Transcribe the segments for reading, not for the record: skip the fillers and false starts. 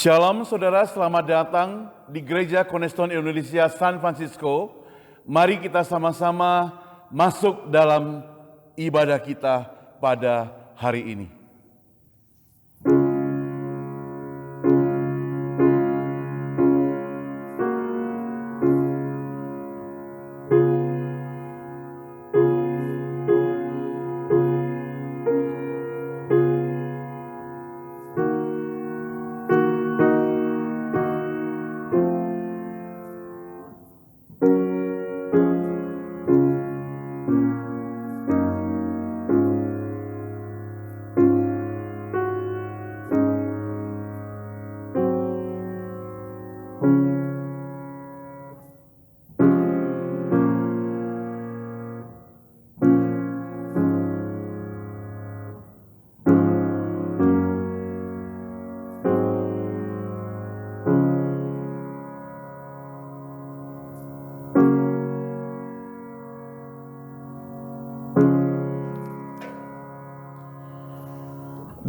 Shalom saudara, selamat datang di Gereja Cornerstone Indonesia San Francisco. Mari kita sama-sama masuk dalam ibadah kita pada hari ini.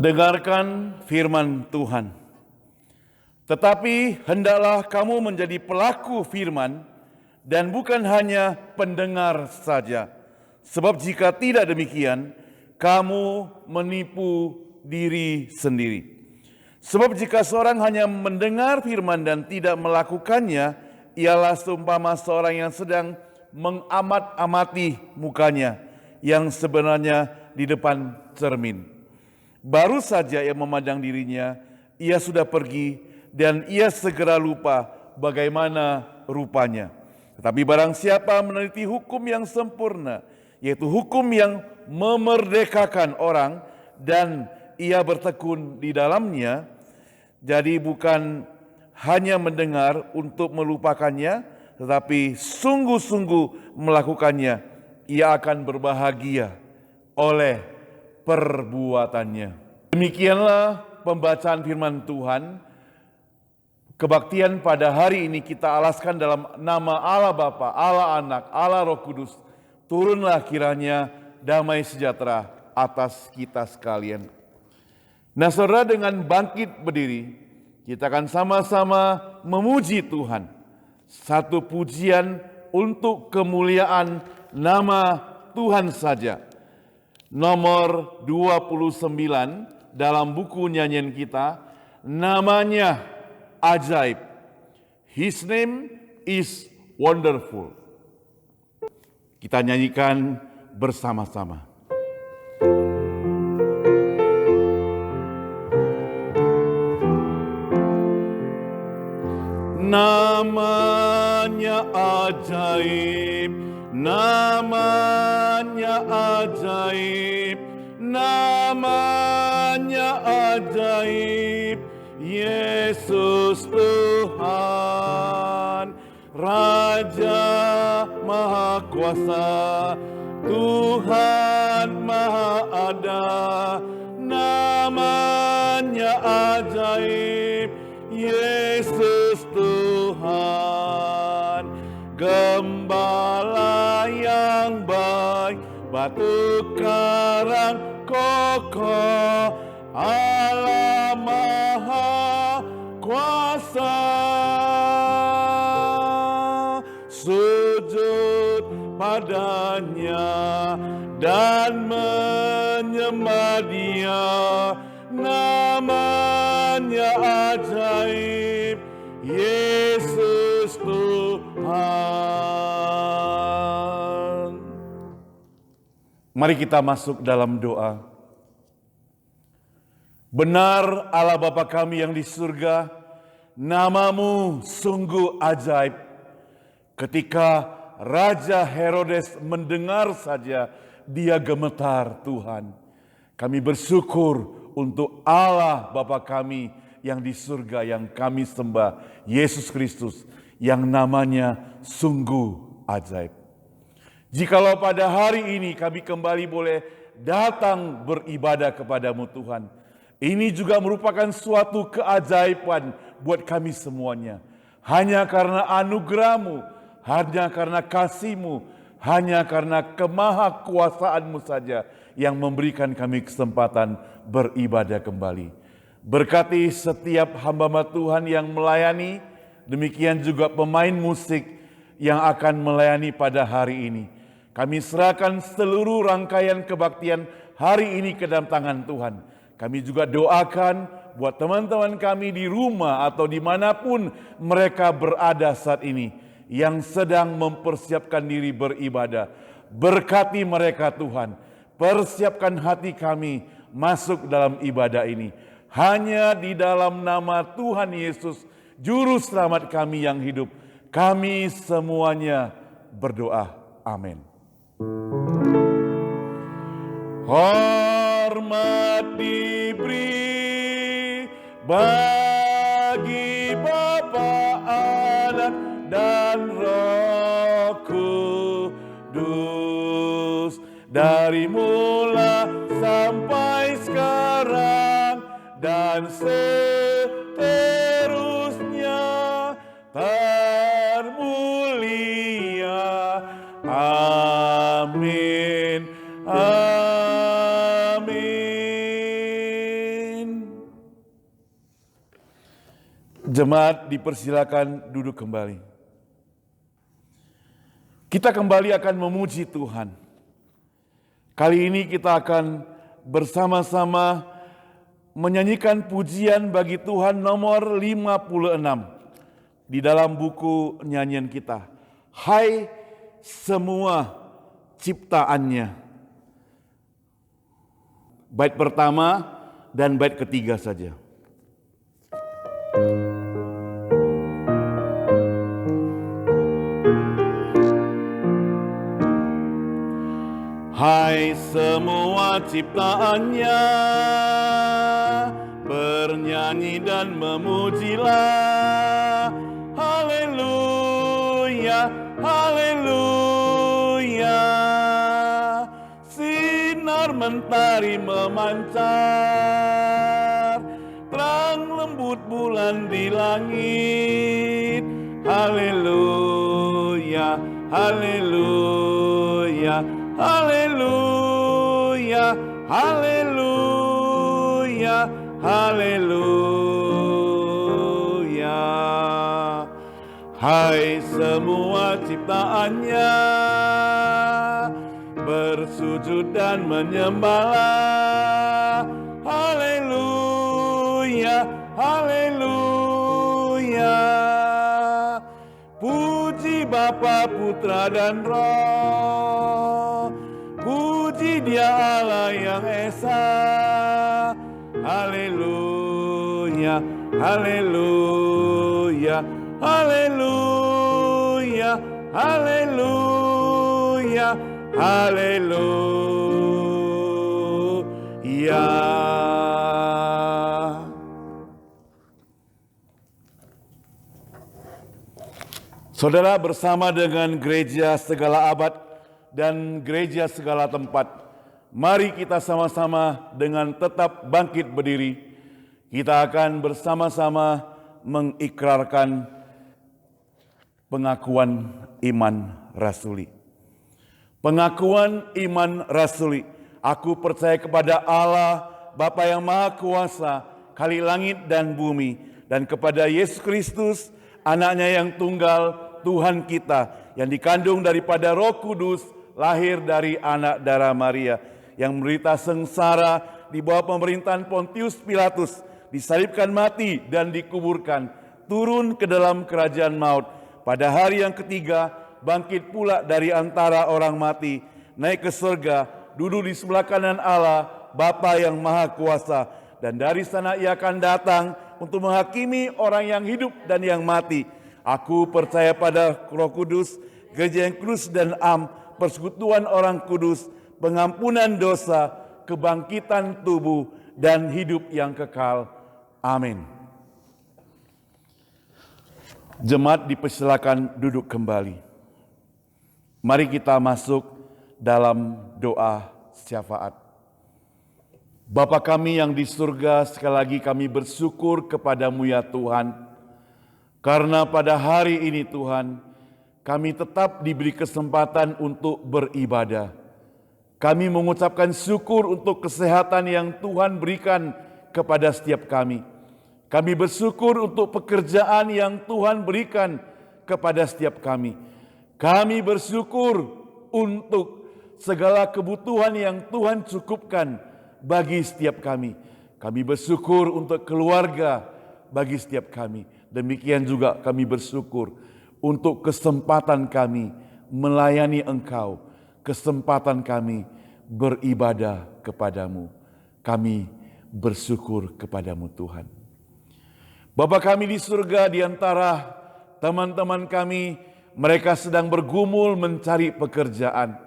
Dengarkan firman Tuhan. Tetapi hendaklah kamu menjadi pelaku firman dan bukan hanya pendengar saja. Sebab jika tidak demikian, kamu menipu diri sendiri. Sebab jika seorang hanya mendengar firman dan tidak melakukannya, ialah seumpama seorang yang sedang mengamat-amati mukanya yang sebenarnya di depan cermin. Baru saja ia memandang dirinya, ia sudah pergi dan ia segera lupa bagaimana rupanya. Tetapi barang siapa meneliti hukum yang sempurna, yaitu hukum yang memerdekakan orang dan ia bertekun di dalamnya, jadi bukan hanya mendengar untuk melupakannya, tetapi sungguh-sungguh melakukannya, ia akan berbahagia oleh perbuatannya. Demikianlah pembacaan firman Tuhan. Kebaktian pada hari ini kita alaskan dalam nama Allah Bapa, Allah Anak, Allah Roh Kudus. Turunlah kiranya damai sejahtera atas kita sekalian. Nah saudara, dengan bangkit berdiri, kita akan sama-sama memuji Tuhan. Satu pujian untuk kemuliaan nama Tuhan saja. Nomor 29 dalam buku nyanyian kita, namanya ajaib. His name is wonderful. Kita nyanyikan bersama-sama. Namanya ajaib, namanya ajaib, namanya ajaib, Yesus Tuhan, Raja Maha Kuasa, Tuhan Maha Ada, namanya ajaib, Yesus Tuhan, Gembala yang baik, batu karang kokoh, Allah Maha Kuasa. Sujud padanya dan menyembah Dia, namanya ajaib, Yesus Tuhan. Mari kita masuk dalam doa. Benar Allah Bapa kami yang di surga, nama-Mu sungguh ajaib. Ketika Raja Herodes mendengar saja, dia gemetar Tuhan. Kami bersyukur untuk Allah Bapa kami yang di surga yang kami sembah, Yesus Kristus, yang namanya sungguh ajaib. Jikalau pada hari ini kami kembali boleh datang beribadah kepadamu Tuhan, ini juga merupakan suatu keajaiban buat kami semuanya. Hanya karena anugerah-Mu, hanya karena kasih-Mu, hanya karena kemahakuasaan-Mu saja yang memberikan kami kesempatan beribadah kembali. Berkati setiap hamba Tuhan yang melayani, demikian juga pemain musik yang akan melayani pada hari ini. Kami serahkan seluruh rangkaian kebaktian hari ini ke dalam tangan Tuhan. Kami juga doakan buat teman-teman kami di rumah atau dimanapun mereka berada saat ini, yang sedang mempersiapkan diri beribadah. Berkati mereka Tuhan, persiapkan hati kami masuk dalam ibadah ini. Hanya di dalam nama Tuhan Yesus, Juru Selamat kami yang hidup, kami semuanya berdoa. Amin. Hormat diberi bagi Bapa, Anak, dan Roh Kudus, dari mula sampai sekarang dan seterusnya, termulia. Amin. Amin. Jemaat dipersilakan duduk kembali. Kita kembali akan memuji Tuhan. Kali ini kita akan bersama-sama menyanyikan pujian bagi Tuhan nomor 56 di dalam buku nyanyian kita. Hai semua ciptaannya. Bait pertama dan bait ketiga saja. Hai semua ciptaannya, bernyanyi dan memujilah. Haleluya, haleluya. Sinar mentari memancar, terang lembut bulan di langit. Haleluya, haleluya. Haleluya, haleluya, haleluya. Hai semua ciptaannya, bersujud dan menyembahlah. Haleluya, haleluya. Puji Bapa, Putra, dan Roh. Puji Dia Allah yang Esa. Haleluya, haleluya, haleluya, haleluya, haleluya. Saudara, bersama dengan gereja segala abad dan gereja segala tempat, mari kita sama-sama dengan tetap bangkit berdiri. Kita akan bersama-sama mengikrarkan pengakuan iman rasuli. Pengakuan iman rasuli. Aku percaya kepada Allah, Bapa yang Maha Kuasa, Khalik langit dan bumi, dan kepada Yesus Kristus, Anaknya yang tunggal, Tuhan kita, yang dikandung daripada Roh Kudus, lahir dari anak darah Maria, yang menderita sengsara di bawah pemerintahan Pontius Pilatus, disalibkan mati dan dikuburkan, turun ke dalam kerajaan maut. Pada hari yang ketiga, bangkit pula dari antara orang mati, naik ke surga, duduk di sebelah kanan Allah, Bapa yang Maha Kuasa, dan dari sana Ia akan datang untuk menghakimi orang yang hidup dan yang mati. Aku percaya pada Roh Kudus, gereja yang kudus dan am, persekutuan orang kudus, pengampunan dosa, kebangkitan tubuh, dan hidup yang kekal. Amin. Jemaat dipersilakan duduk kembali. Mari kita masuk dalam doa syafaat. Bapa kami yang di surga, sekali lagi kami bersyukur kepadamu ya Tuhan. Karena pada hari ini Tuhan, kami tetap diberi kesempatan untuk beribadah. Kami mengucapkan syukur untuk kesehatan yang Tuhan berikan kepada setiap kami. Kami bersyukur untuk pekerjaan yang Tuhan berikan kepada setiap kami. Kami bersyukur untuk segala kebutuhan yang Tuhan cukupkan bagi setiap kami. Kami bersyukur untuk keluarga bagi setiap kami. Demikian juga kami bersyukur untuk kesempatan kami melayani Engkau, kesempatan kami beribadah kepadamu. Kami bersyukur kepadamu Tuhan. Bapa kami di surga, di antara teman-teman kami, mereka sedang bergumul mencari pekerjaan.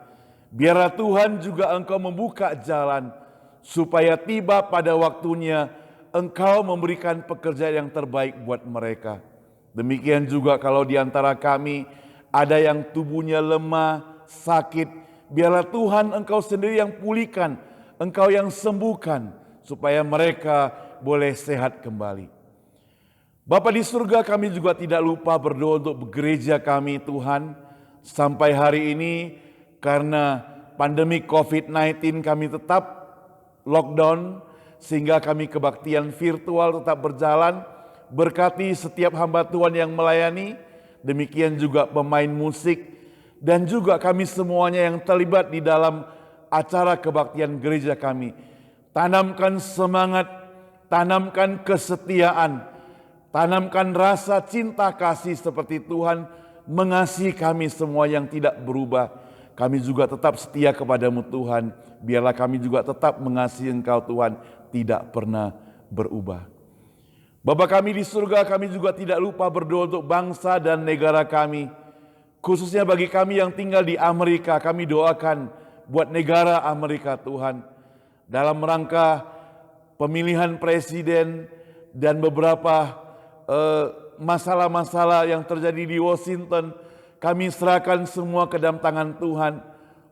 Biarlah Tuhan juga Engkau membuka jalan, supaya tiba pada waktunya Engkau memberikan pekerjaan yang terbaik buat mereka. Demikian juga kalau di antara kami ada yang tubuhnya lemah, sakit, biarlah Tuhan Engkau sendiri yang pulihkan, Engkau yang sembuhkan, supaya mereka boleh sehat kembali. Bapa di surga, kami juga tidak lupa berdoa untuk gereja kami Tuhan. Sampai hari ini karena pandemi COVID-19 kami tetap lockdown, sehingga kami kebaktian virtual tetap berjalan. Berkati setiap hamba Tuhan yang melayani, demikian juga pemain musik, dan juga kami semuanya yang terlibat di dalam acara kebaktian gereja kami. Tanamkan semangat, tanamkan kesetiaan, tanamkan rasa cinta kasih seperti Tuhan mengasihi kami semua yang tidak berubah. Kami juga tetap setia kepadamu Tuhan. Biarlah kami juga tetap mengasihi Engkau Tuhan, tidak pernah berubah. Bapa kami di surga, kami juga tidak lupa berdoa untuk bangsa dan negara kami. Khususnya bagi kami yang tinggal di Amerika, kami doakan buat negara Amerika Tuhan. Dalam rangka pemilihan presiden dan beberapa masalah-masalah yang terjadi di Washington, kami serahkan semua ke dalam tangan Tuhan.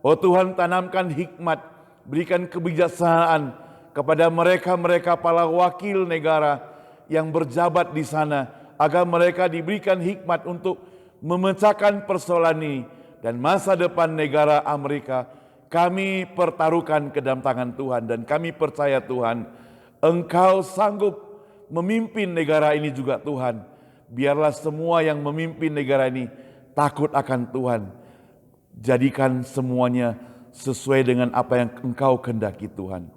Oh Tuhan, tanamkan hikmat, berikan kebijaksanaan kepada mereka-mereka para wakil negara yang berjabat di sana, agar mereka diberikan hikmat untuk memecahkan persoalan ini, dan masa depan negara Amerika kami pertaruhkan ke dalam tangan Tuhan. Dan kami percaya Tuhan, Engkau sanggup memimpin negara ini juga Tuhan. Biarlah semua yang memimpin negara ini takut akan Tuhan. Jadikan semuanya sesuai dengan apa yang Engkau kehendaki Tuhan.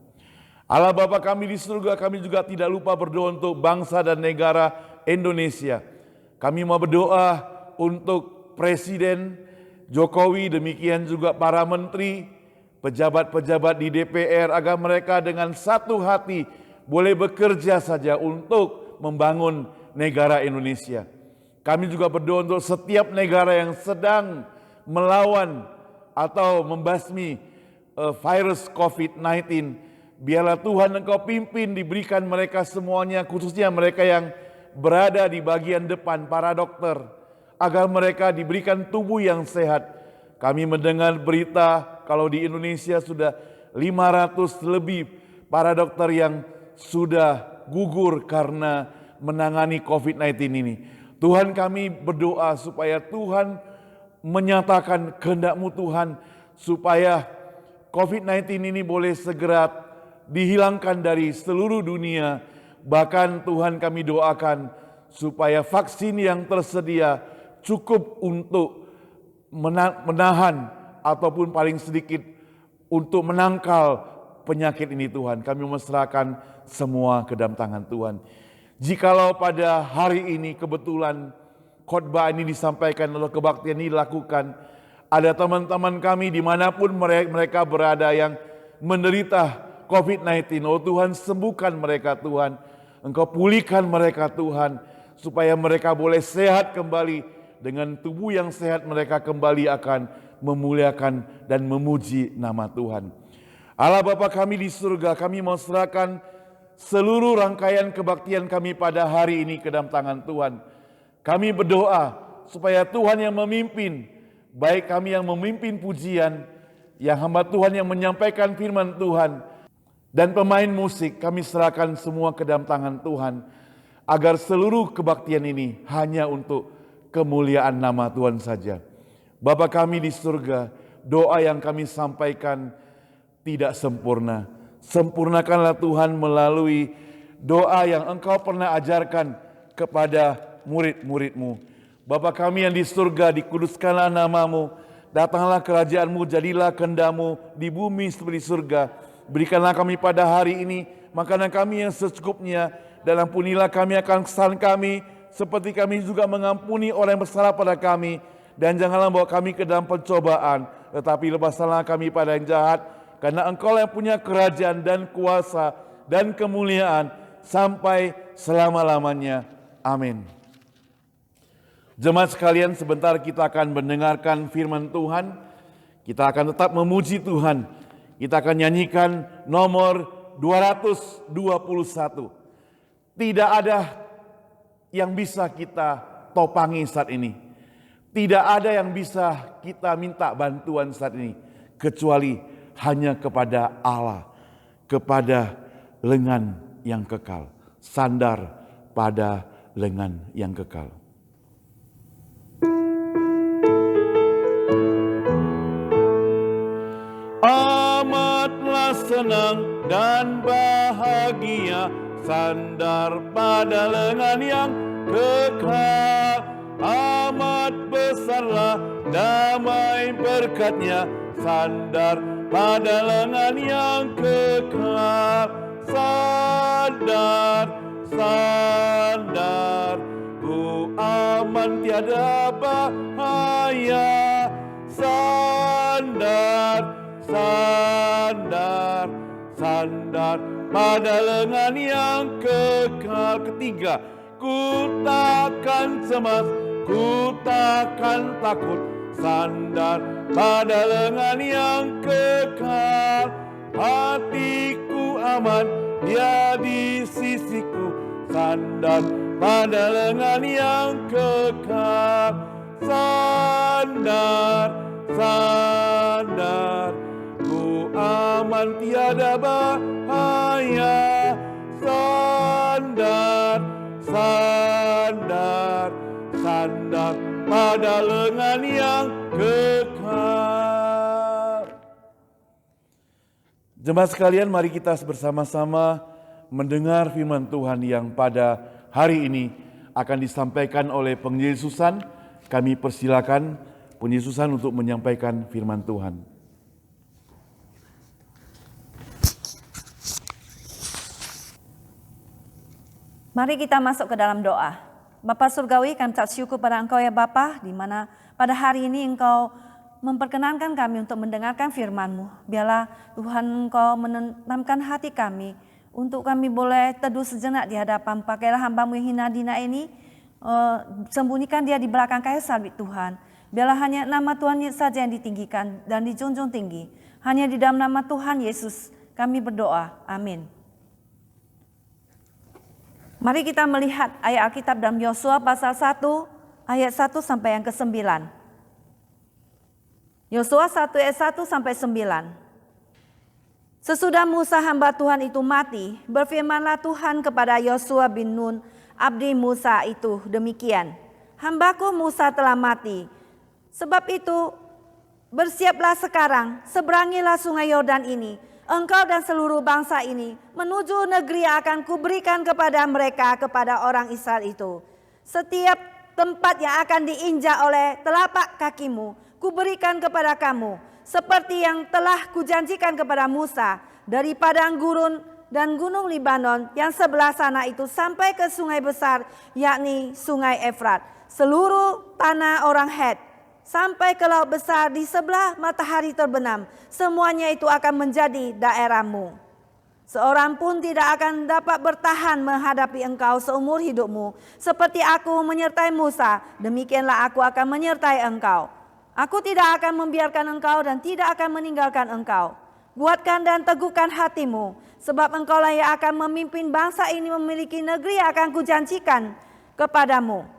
Allah Bapa kami di surga, kami juga tidak lupa berdoa untuk bangsa dan negara Indonesia. Kami mau berdoa untuk Presiden Jokowi, demikian juga para menteri, pejabat-pejabat di DPR, agar mereka dengan satu hati boleh bekerja saja untuk membangun negara Indonesia. Kami juga berdoa untuk setiap negara yang sedang melawan atau membasmi virus COVID-19. Biarlah Tuhan Engkau pimpin, diberikan mereka semuanya, khususnya mereka yang berada di bagian depan, para dokter, agar mereka diberikan tubuh yang sehat. Kami mendengar berita kalau di Indonesia sudah 500 lebih para dokter yang sudah gugur karena menangani COVID-19 ini. Tuhan, kami berdoa supaya Tuhan menyatakan kehendak-Mu Tuhan, supaya COVID-19 ini boleh segera dihilangkan dari seluruh dunia. Bahkan Tuhan, kami doakan supaya vaksin yang tersedia cukup untuk menahan ataupun paling sedikit untuk menangkal penyakit ini Tuhan. Kami menyerahkan semua ke dalam tangan Tuhan. Jikalau pada hari ini kebetulan khotbah ini disampaikan oleh kebaktian ini dilakukan, ada teman-teman kami dimanapun mereka berada yang menderita COVID-19, oh Tuhan, sembuhkan mereka Tuhan. Engkau pulihkan mereka Tuhan, supaya mereka boleh sehat kembali. Dengan tubuh yang sehat mereka kembali akan memuliakan dan memuji nama Tuhan. Allah Bapa kami di surga, kami mau serahkan seluruh rangkaian kebaktian kami pada hari ini ke dalam tangan Tuhan. Kami berdoa supaya Tuhan yang memimpin, baik kami yang memimpin pujian, yang hamba Tuhan yang menyampaikan firman Tuhan, dan pemain musik, kami serahkan semua ke dalam tangan Tuhan, agar seluruh kebaktian ini hanya untuk kemuliaan nama Tuhan saja. Bapa kami di surga, doa yang kami sampaikan tidak sempurna. Sempurnakanlah Tuhan melalui doa yang Engkau pernah ajarkan kepada murid-murid-Mu. Bapa kami yang di surga, dikuduskanlah nama-Mu, datanglah kerajaan-Mu, jadilah kehendak-Mu di bumi seperti di surga. Berikanlah kami pada hari ini makanan kami yang secukupnya, dan ampunilah kami akan kesalahan kami, seperti kami juga mengampuni orang yang bersalah pada kami. Dan janganlah bawa kami ke dalam pencobaan, tetapi lepaskanlah kami pada yang jahat, karena Engkau yang punya kerajaan dan kuasa dan kemuliaan sampai selama-lamanya. Amin. Jemaat sekalian, sebentar kita akan mendengarkan firman Tuhan. Kita akan tetap memuji Tuhan. Kita akan nyanyikan nomor 221. Tidak ada yang bisa kita topangi saat ini. Tidak ada yang bisa kita minta bantuan saat ini, kecuali hanya kepada Allah, kepada lengan yang kekal, sandar pada lengan yang kekal. Amatlah senang dan bahagia, sandar pada lengan yang kekal. Amat besarlah damai berkat-Nya, sandar pada lengan yang kekal. Sandar, sandar, ku aman tiada bahaya. Sandar, sandar, sandar pada lengan yang kekal. Ketiga, ku takkan cemas, ku takkan takut, sandar pada lengan yang kekal. Hatiku aman, Dia di sisiku, sandar pada lengan yang kekal. Sandar, sandar, ku aman tiada bahaya. Sandar, sandar, sandar pada lengan yang kekal. Jemaat sekalian, mari kita bersama-sama mendengar firman Tuhan yang pada hari ini akan disampaikan oleh penginjil Susan. Kami persilakan penginjil Susan untuk menyampaikan firman Tuhan. Mari kita masuk ke dalam doa. Bapa Surgawi, kami ucap syukur pada Engkau ya Bapa, di mana pada hari ini Engkau memperkenankan kami untuk mendengarkan firman-Mu. Biarlah Tuhan Engkau menenangkan hati kami, untuk kami boleh teduh sejenak di hadapan. Pakailah hamba-Mu yang hina dina ini, sembunyikan dia di belakang kayu salib Tuhan. Biarlah hanya nama Tuhan saja yang ditinggikan dan dijunjung tinggi. Hanya di dalam nama Tuhan Yesus kami berdoa. Amin. Mari kita melihat ayat Alkitab dalam Yosua pasal 1 ayat 1 sampai yang ke-9. Yosua 1 ayat 1 sampai 9. Sesudah Musa hamba Tuhan itu mati, berfirmanlah Tuhan kepada Yosua bin Nun, abdi Musa itu demikian. Hambaku Musa telah mati. Sebab itu bersiaplah sekarang, seberangilah sungai Yordan ini, engkau dan seluruh bangsa ini, menuju negeri yang akan kuberikan kepada mereka, kepada orang Israel itu. Setiap tempat yang akan diinjak oleh telapak kakimu, kuberikan kepada kamu, seperti yang telah kujanjikan kepada Musa, dari padang gurun dan gunung Libanon yang sebelah sana itu sampai ke sungai besar, yakni sungai Efrat, seluruh tanah orang Het, sampai ke laut besar di sebelah matahari terbenam, semuanya itu akan menjadi daerahmu. Seorang pun tidak akan dapat bertahan menghadapi engkau seumur hidupmu. Seperti aku menyertai Musa, demikianlah aku akan menyertai engkau. Aku tidak akan membiarkan engkau dan tidak akan meninggalkan engkau. Kuatkan dan teguhkan hatimu, sebab engkaulah yang akan memimpin bangsa ini memiliki negeri yang akan kujanjikan kepadamu.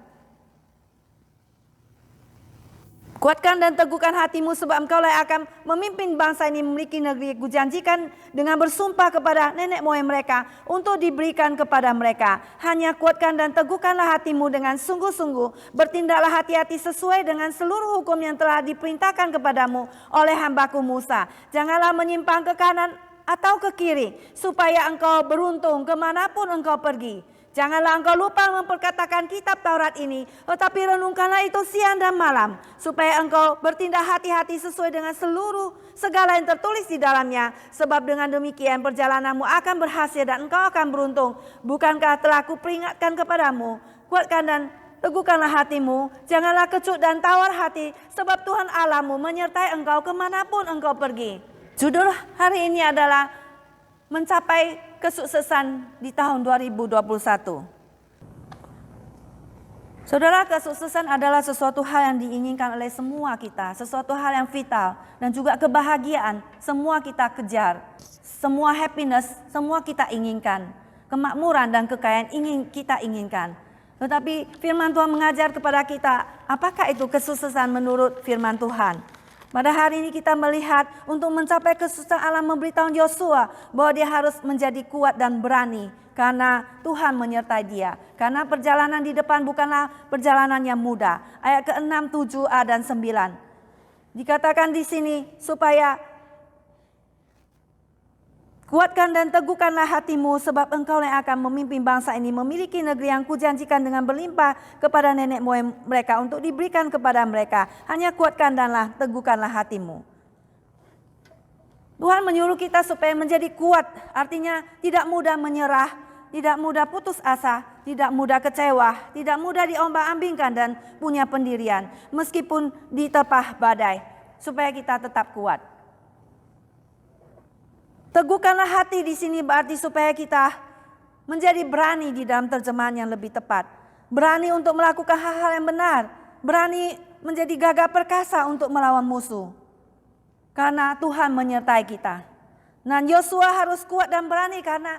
Kuatkan dan teguhkan hatimu, sebab engkaulah yang akan memimpin bangsa ini memiliki negeri yang kujanjikan dengan bersumpah kepada nenek moyang mereka untuk diberikan kepada mereka. Hanya kuatkan dan teguhkanlah hatimu dengan sungguh-sungguh. Bertindaklah hati-hati sesuai dengan seluruh hukum yang telah diperintahkan kepadamu oleh hambaku Musa. Janganlah menyimpang ke kanan atau ke kiri, supaya engkau beruntung kemanapun engkau pergi. Janganlah engkau lupa memperkatakan kitab Taurat ini, tetapi renungkanlah itu siang dan malam, supaya engkau bertindak hati-hati sesuai dengan seluruh segala yang tertulis di dalamnya. Sebab dengan demikian perjalananmu akan berhasil dan engkau akan beruntung. Bukankah telah kuperingatkan kepadamu? Kuatkan dan teguhkanlah hatimu, janganlah kecut dan tawar hati, sebab Tuhan Allahmu menyertai engkau kemanapun engkau pergi. Judul hari ini adalah mencapai kesuksesan di tahun 2021. Saudara, kesuksesan adalah sesuatu hal yang diinginkan oleh semua kita, sesuatu hal yang vital, dan juga kebahagiaan semua kita kejar, semua happiness semua kita inginkan, kemakmuran dan kekayaan kita inginkan. Tetapi firman Tuhan mengajar kepada kita, apakah itu kesuksesan menurut firman Tuhan? Pada hari ini kita melihat untuk mencapai kesuksesan, Allah memberitahu Yosua bahwa dia harus menjadi kuat dan berani karena Tuhan menyertai dia. Karena perjalanan di depan bukanlah perjalanan yang mudah. Ayat ke-6, 7a dan 9. Dikatakan di sini supaya kuatkan dan teguhkanlah hatimu, sebab engkau yang akan memimpin bangsa ini memiliki negeri yang kujanjikan dengan berlimpah kepada nenek moyang mereka untuk diberikan kepada mereka. Hanya kuatkan danlah teguhkanlah hatimu. Tuhan menyuruh kita supaya menjadi kuat, artinya tidak mudah menyerah, tidak mudah putus asa, tidak mudah kecewa, tidak mudah diombang-ambingkan dan punya pendirian meskipun diterpah badai, supaya kita tetap kuat. Teguhkanlah hati di sini berarti supaya kita menjadi berani di dalam terjemahan yang lebih tepat. Berani untuk melakukan hal-hal yang benar. Berani menjadi gagah perkasa untuk melawan musuh. Karena Tuhan menyertai kita. Dan Yosua harus kuat dan berani karena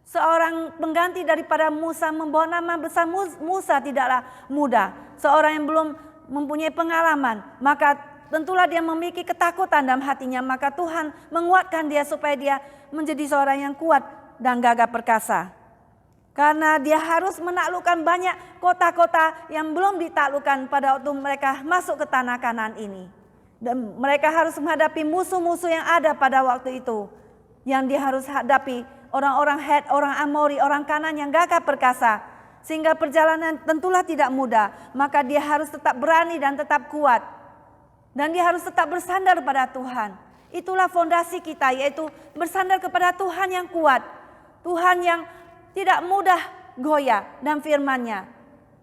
seorang pengganti daripada Musa membawa nama besar Musa tidaklah mudah. Seorang yang belum mempunyai pengalaman, maka tentulah dia memiliki ketakutan dalam hatinya, maka Tuhan menguatkan dia supaya dia menjadi seorang yang kuat dan gagah perkasa. Karena dia harus menaklukkan banyak kota-kota yang belum ditaklukkan pada waktu mereka masuk ke tanah Kanaan ini. Dan mereka harus menghadapi musuh-musuh yang ada pada waktu itu. Yang dia harus hadapi orang-orang Het, orang Amori, orang Kanaan yang gagah perkasa. Sehingga perjalanan tentulah tidak mudah, maka dia harus tetap berani dan tetap kuat. Dan dia harus tetap bersandar pada Tuhan. Itulah fondasi kita, yaitu bersandar kepada Tuhan yang kuat. Tuhan yang tidak mudah goyah dan firman-Nya.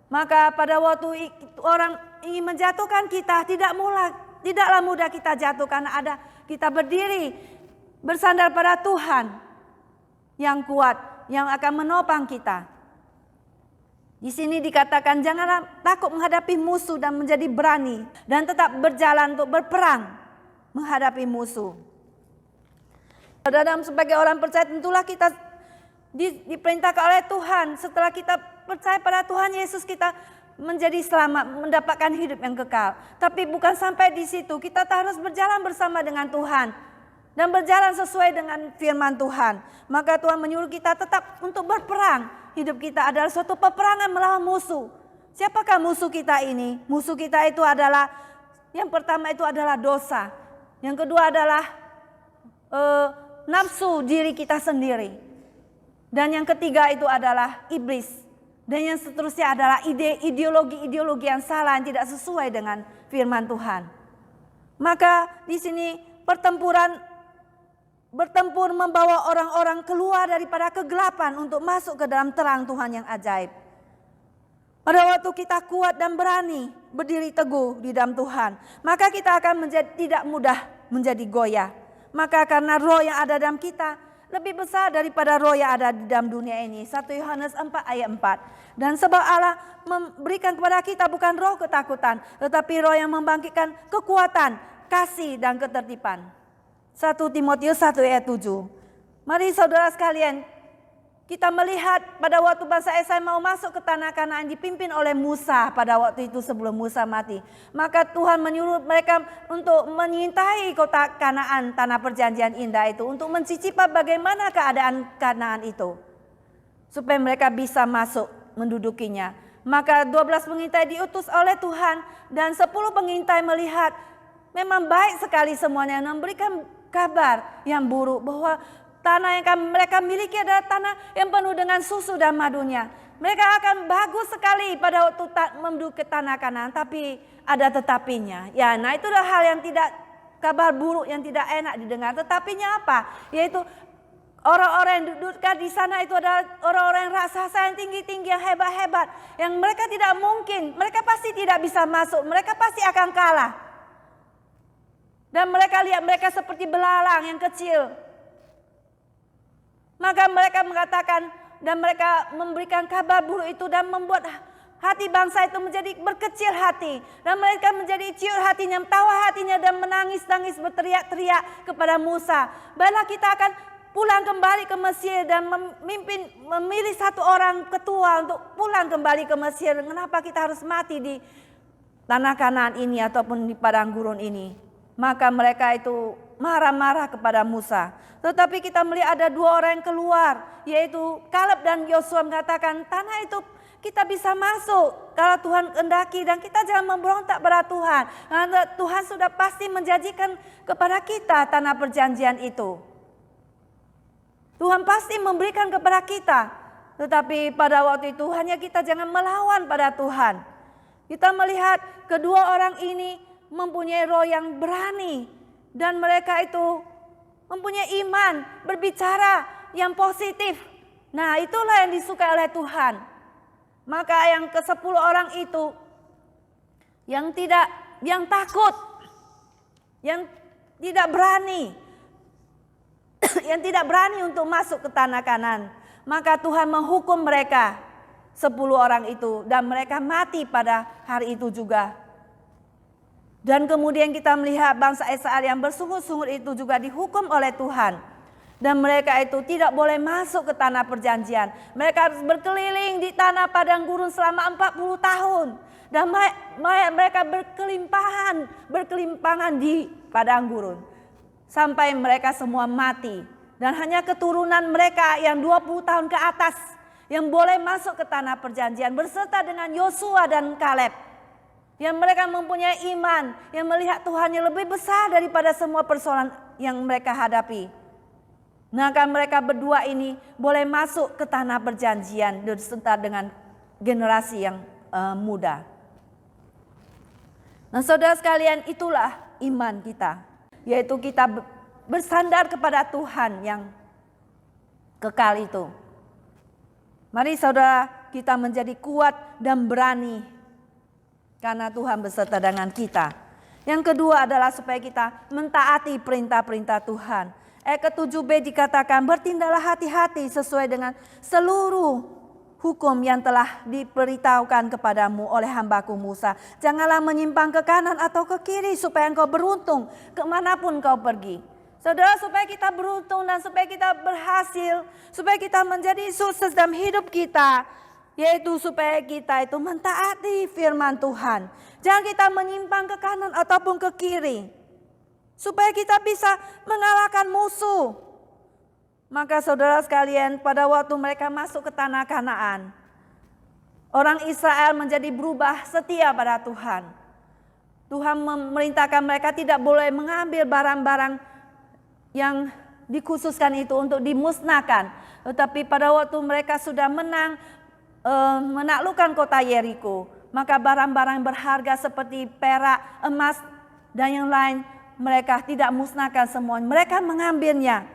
Maka pada waktu orang ingin menjatuhkan kita, tidaklah mudah kita jatuh karena ada kita berdiri bersandar pada Tuhan yang kuat, yang akan menopang kita. Di sini dikatakan janganlah takut menghadapi musuh dan menjadi berani dan tetap berjalan untuk berperang menghadapi musuh. Dalam sebagai orang percaya tentulah kita diperintahkan oleh Tuhan, setelah kita percaya pada Tuhan Yesus kita menjadi selamat, mendapatkan hidup yang kekal. Tapi bukan sampai di situ, kita harus berjalan bersama dengan Tuhan dan berjalan sesuai dengan firman Tuhan. Maka Tuhan menyuruh kita tetap untuk berperang. Hidup kita adalah suatu peperangan melawan musuh. Siapakah musuh kita ini? Musuh kita itu adalah, yang pertama itu adalah dosa. Yang kedua adalah nafsu diri kita sendiri. Dan yang ketiga itu adalah iblis. Dan yang seterusnya adalah ideologi-ideologi yang salah yang tidak sesuai dengan firman Tuhan. Maka di sini bertempur membawa orang-orang keluar daripada kegelapan untuk masuk ke dalam terang Tuhan yang ajaib. Pada waktu kita kuat dan berani berdiri teguh di dalam Tuhan, maka kita akan tidak mudah menjadi goyah. Maka karena roh yang ada dalam kita lebih besar daripada roh yang ada di dalam dunia ini. 1 Yohanes 4 ayat 4. Dan sebab Allah memberikan kepada kita bukan roh ketakutan, tetapi roh yang membangkitkan kekuatan, kasih dan ketertiban. 1 Timotius 1 ayat 7. Mari saudara sekalian, kita melihat pada waktu bangsa Israel mau masuk ke tanah Kanaan dipimpin oleh Musa pada waktu itu sebelum Musa mati. Maka Tuhan menyuruh mereka untuk menyintai kota Kanaan, tanah perjanjian indah itu. Untuk mencicipi bagaimana keadaan Kanaan itu. Supaya mereka bisa masuk mendudukinya. Maka 12 pengintai diutus oleh Tuhan dan 10 pengintai melihat memang baik sekali semuanya, memberikan kabar yang buruk bahwa tanah yang mereka miliki adalah tanah yang penuh dengan susu dan madunya. Mereka akan bagus sekali pada waktu menduduki tanah Kanaan, tapi ada tetapinya. Ya, nah itu adalah hal yang tidak, kabar buruk yang tidak enak didengar. Tetapinya apa? Yaitu orang-orang yang duduk di sana itu adalah orang-orang yang raksasa, yang tinggi-tinggi, yang hebat-hebat. Yang mereka tidak mungkin, mereka pasti tidak bisa masuk, mereka pasti akan kalah. Dan mereka lihat mereka seperti belalang yang kecil. Maka mereka mengatakan, dan mereka memberikan kabar buruk itu dan membuat hati bangsa itu menjadi berkecil hati. Dan mereka menjadi ciut hatinya, tawa hatinya dan menangis-nangis berteriak-teriak kepada Musa. Baiklah, kita akan pulang kembali ke Mesir dan memilih satu orang ketua untuk pulang kembali ke Mesir. Kenapa kita harus mati di tanah Kanaan ini ataupun di padang gurun ini? Maka mereka itu marah-marah kepada Musa. Tetapi kita melihat ada dua orang yang keluar, yaitu Kaleb dan Yosua, mengatakan tanah itu kita bisa masuk kalau Tuhan kehendaki, dan kita jangan memberontak pada Tuhan. Karena Tuhan sudah pasti menjanjikan kepada kita tanah perjanjian itu. Tuhan pasti memberikan kepada kita. Tetapi pada waktu itu hanya kita jangan melawan pada Tuhan. Kita melihat kedua orang ini mempunyai roh yang berani. Dan mereka itu mempunyai iman, berbicara yang positif. Nah, itulah yang disukai oleh Tuhan. Maka yang ke-10 orang itu yang takut, yang tidak berani, yang tidak berani untuk masuk ke tanah Kanaan, maka Tuhan menghukum mereka 10 orang itu, dan mereka mati pada hari itu juga. Dan kemudian kita melihat bangsa Israel yang bersungut-sungut itu juga dihukum oleh Tuhan. Dan mereka itu tidak boleh masuk ke tanah perjanjian. Mereka harus berkeliling di tanah padang gurun selama 40 tahun. Dan mereka berkelimpangan di padang gurun. Sampai mereka semua mati. Dan hanya keturunan mereka yang 20 tahun ke atas yang boleh masuk ke tanah perjanjian berserta dengan Yosua dan Kaleb. Yang mereka mempunyai iman, yang melihat Tuhan yang lebih besar daripada semua persoalan yang mereka hadapi. Maka mereka berdua ini boleh masuk ke tanah perjanjian beserta dengan generasi yang muda. Nah, saudara sekalian, itulah iman kita. Yaitu kita bersandar kepada Tuhan yang kekal itu. Mari saudara, kita menjadi kuat dan berani karena Tuhan beserta dengan kita. Yang kedua adalah supaya kita mentaati perintah-perintah Tuhan. Ayat ke-7b dikatakan, bertindaklah hati-hati sesuai dengan seluruh hukum yang telah diberitahukan kepadamu oleh hambaku Musa. Janganlah menyimpang ke kanan atau ke kiri supaya engkau beruntung kemanapun kau pergi. Saudara, supaya kita beruntung dan supaya kita berhasil, supaya kita menjadi sukses dalam hidup kita, yaitu supaya kita itu mentaati firman Tuhan. Jangan kita menyimpang ke kanan ataupun ke kiri. Supaya kita bisa mengalahkan musuh. Maka saudara sekalian, pada waktu mereka masuk ke tanah Kanaan, orang Israel menjadi berubah setia pada Tuhan. Tuhan memerintahkan mereka tidak boleh mengambil barang-barang yang dikhususkan itu untuk dimusnahkan. Tetapi pada waktu mereka sudah menang, menaklukkan kota Yeriko, maka barang-barang berharga seperti perak, emas, dan yang lain mereka tidak musnahkan semuanya. Mereka mengambilnya.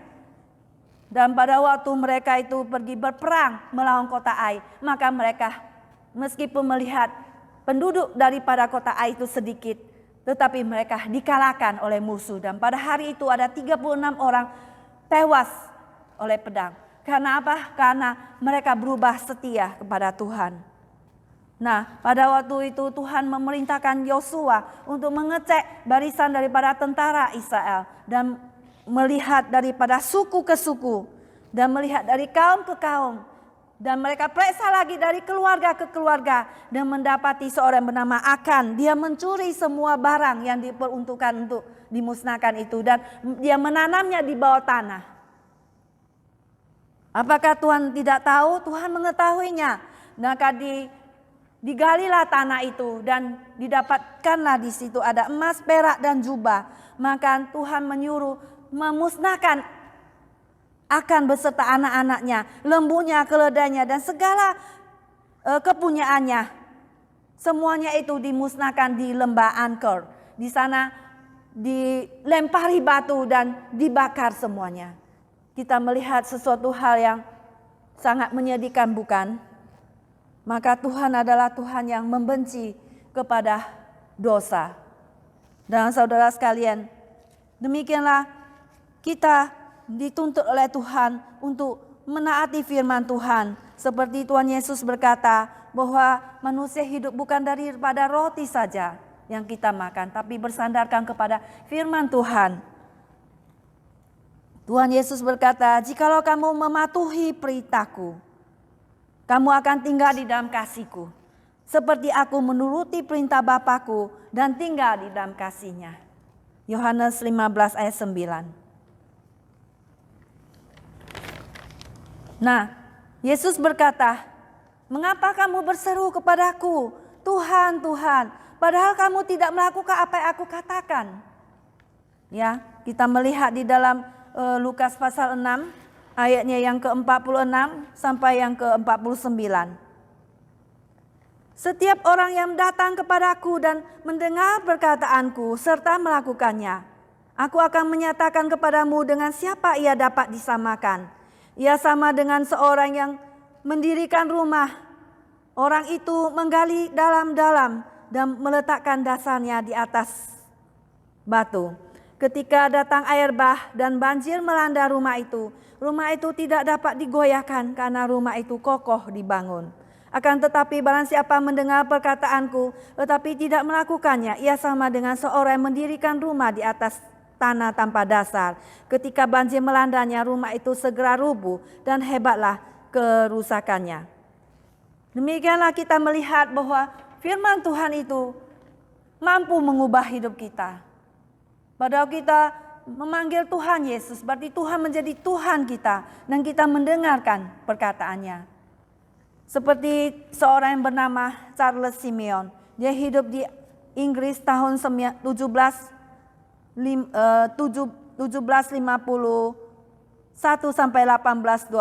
Dan pada waktu mereka itu pergi berperang melawan kota Ai, maka mereka meskipun melihat penduduk daripada kota Ai itu sedikit, tetapi mereka dikalahkan oleh musuh. Dan pada hari itu ada 36 orang tewas oleh pedang. Karena apa? Karena mereka berubah setia kepada Tuhan. Nah, pada waktu itu Tuhan memerintahkan Yosua untuk mengecek barisan daripada tentara Israel. Dan melihat daripada suku ke suku. Dan melihat dari kaum ke kaum. Dan mereka periksa lagi dari keluarga ke keluarga. Dan mendapati seorang bernama Akan. Dia mencuri semua barang yang diperuntukkan untuk dimusnahkan itu. Dan dia menanamnya di bawah tanah. Apakah Tuhan tidak tahu? Tuhan mengetahuinya. Maka digalilah tanah itu dan didapatkanlah di situ ada emas, perak dan jubah. Maka Tuhan menyuruh memusnahkan akan beserta anak-anaknya, lembunya, keledainya, dan segala kepunyaannya. Semuanya itu dimusnahkan di lembah Angkor. Di sana dilempari batu dan dibakar semuanya. Kita melihat sesuatu hal yang sangat menyedihkan, bukan? Maka Tuhan adalah Tuhan yang membenci kepada dosa. Dan saudara sekalian, demikianlah kita dituntut oleh Tuhan untuk menaati firman Tuhan. Seperti Tuhan Yesus berkata bahwa manusia hidup bukan daripada roti saja yang kita makan, tapi bersandarkan kepada firman Tuhan. Tuhan Yesus berkata, jikalau kamu mematuhi perintahku, kamu akan tinggal di dalam kasihku. Seperti aku menuruti perintah Bapakku dan tinggal di dalam kasihnya. Yohanes 15 ayat 9. Nah, Yesus berkata, mengapa kamu berseru kepadaku, Tuhan, Tuhan, padahal kamu tidak melakukan apa yang aku katakan. Ya, kita melihat di dalam Lukas pasal 6 ayatnya yang ke-46 sampai yang ke-49. Setiap orang yang datang kepadaku dan mendengar perkataanku serta melakukannya, aku akan menyatakan kepadamu dengan siapa ia dapat disamakan. Ia sama dengan seorang yang mendirikan rumah. Orang itu menggali dalam-dalam dan meletakkan dasarnya di atas batu. Ketika datang air bah dan banjir melanda rumah itu tidak dapat digoyahkan karena rumah itu kokoh dibangun. Akan tetapi barang siapa mendengar perkataanku tetapi tidak melakukannya, ia sama dengan seorang yang mendirikan rumah di atas tanah tanpa dasar. Ketika banjir melandanya, rumah itu segera rubuh dan hebatlah kerusakannya. Demikianlah kita melihat bahwa firman Tuhan itu mampu mengubah hidup kita. Padahal kita memanggil Tuhan Yesus, berarti Tuhan menjadi Tuhan kita dan kita mendengarkan perkataannya. Seperti seorang yang bernama Charles Simeon, dia hidup di Inggris tahun 1751 sampai 1826.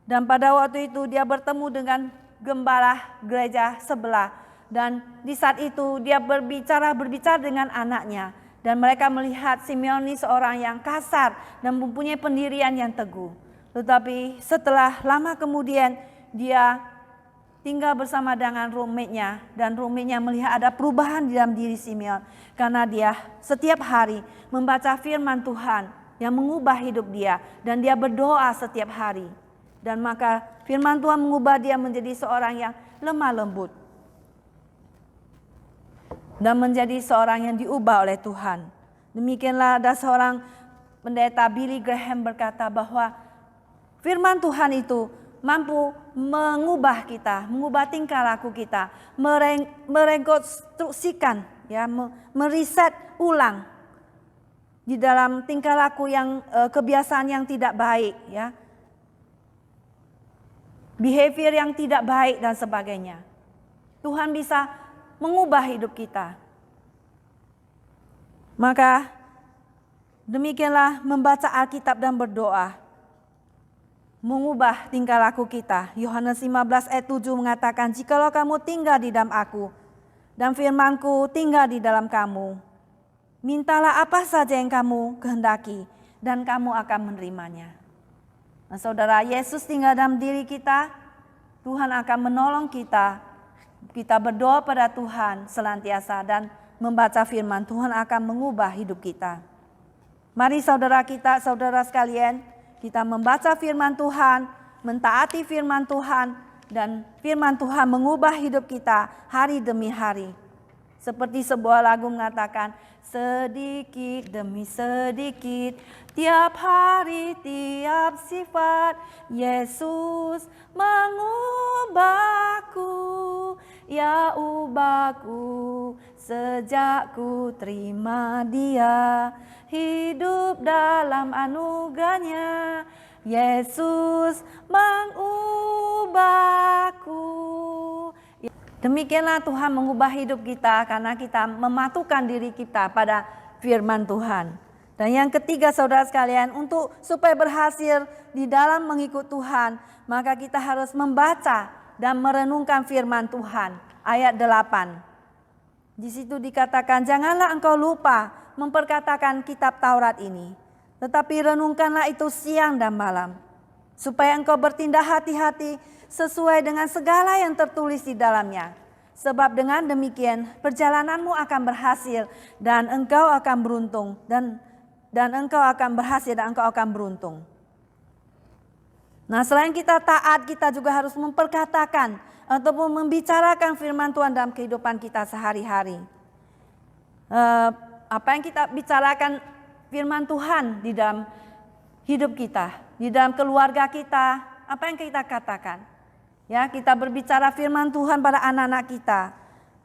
Dan pada waktu itu dia bertemu dengan gembala gereja sebelah. Dan di saat itu dia berbicara dengan anaknya. Dan mereka melihat Simeon ini seorang yang kasar dan mempunyai pendirian yang teguh. Tetapi setelah lama kemudian dia tinggal bersama dengan roommate-nya. Dan roommate-nya melihat ada perubahan di dalam diri Simeon. Karena dia setiap hari membaca firman Tuhan yang mengubah hidup dia. Dan dia berdoa setiap hari. Dan maka firman Tuhan mengubah dia menjadi seorang yang lemah lembut. Dan menjadi seorang yang diubah oleh Tuhan. Demikianlah ada seorang pendeta Billy Graham berkata bahwa firman Tuhan itu mampu mengubah kita, mengubah tingkah laku kita, merekonstruksikan, ya, meriset ulang di dalam tingkah laku yang kebiasaan yang tidak baik, ya, behavior yang tidak baik dan sebagainya. Tuhan bisa mengubah hidup kita. Maka demikianlah membaca Alkitab dan berdoa mengubah tingkah laku kita. Yohanes 15 ayat 7 mengatakan, jikalau kamu tinggal di dalam aku dan firmanku tinggal di dalam kamu, mintalah apa saja yang kamu kehendaki dan kamu akan menerimanya. Nah, saudara, Yesus tinggal dalam diri kita, Tuhan akan menolong kita. Kita berdoa pada Tuhan senantiasa dan membaca firman, Tuhan akan mengubah hidup kita. Mari saudara sekalian, kita membaca firman Tuhan, mentaati firman Tuhan, dan firman Tuhan mengubah hidup kita hari demi hari. Seperti sebuah lagu mengatakan, sedikit demi sedikit, tiap hari, tiap sifat, Yesus mengubahku, ya ubahku, sejak ku terima Dia. Hidup dalam anugerahnya, Yesus mengubahku. Demikianlah Tuhan mengubah hidup kita karena kita mematukan diri kita pada firman Tuhan. Dan yang ketiga saudara sekalian, untuk supaya berhasil di dalam mengikut Tuhan, maka kita harus membaca dan merenungkan firman Tuhan. Ayat 8. Di situ dikatakan, janganlah engkau lupa memperkatakan kitab Taurat ini, tetapi renungkanlah itu siang dan malam, supaya engkau bertindak hati-hati sesuai dengan segala yang tertulis di dalamnya. Sebab dengan demikian perjalananmu akan berhasil dan engkau akan beruntung dan engkau akan berhasil dan engkau akan beruntung. Nah, selain kita taat, kita juga harus memperkatakan ataupun membicarakan firman Tuhan dalam kehidupan kita sehari-hari. Apa yang kita bicarakan firman Tuhan di dalam hidup kita, di dalam keluarga kita, apa yang kita katakan? Ya, kita berbicara firman Tuhan pada anak-anak kita,